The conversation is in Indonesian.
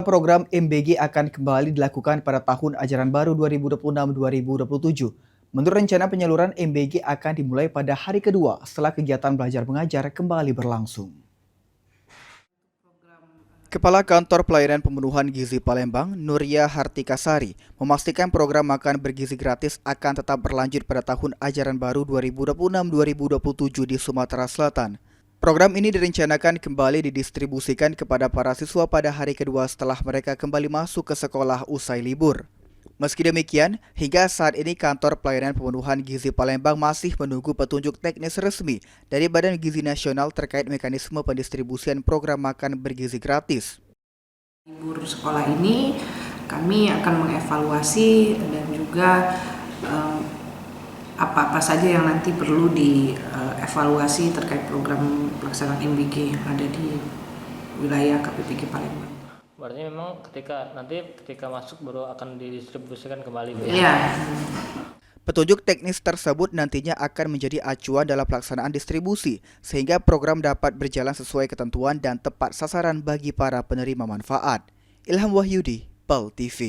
program MBG akan kembali dilakukan pada tahun ajaran baru 2026-2027. Menurut rencana penyaluran MBG akan dimulai pada hari kedua setelah kegiatan belajar mengajar kembali berlangsung. Kepala Kantor Pelayanan Pemenuhan Gizi Palembang, Nuria Hartikasari, memastikan program makan bergizi gratis akan tetap berlanjut pada tahun ajaran baru 2026-2027 di Sumatera Selatan. Program ini direncanakan kembali didistribusikan kepada para siswa pada hari kedua setelah mereka kembali masuk ke sekolah usai libur. Meski demikian, hingga saat ini Kantor Pelayanan Pemenuhan Gizi Palembang masih menunggu petunjuk teknis resmi dari Badan Gizi Nasional terkait mekanisme pendistribusian program makan bergizi gratis. Libur sekolah ini kami akan mengevaluasi dan juga apa-apa saja yang nanti perlu dievaluasi terkait program pelaksanaan MBG yang ada di wilayah KPPG Palembang. Berarti memang ketika masuk baru akan didistribusikan kembali. Iya. Petunjuk teknis tersebut nantinya akan menjadi acuan dalam pelaksanaan distribusi, sehingga program dapat berjalan sesuai ketentuan dan tepat sasaran bagi para penerima manfaat. Ilham Wahyudi, PEL TV.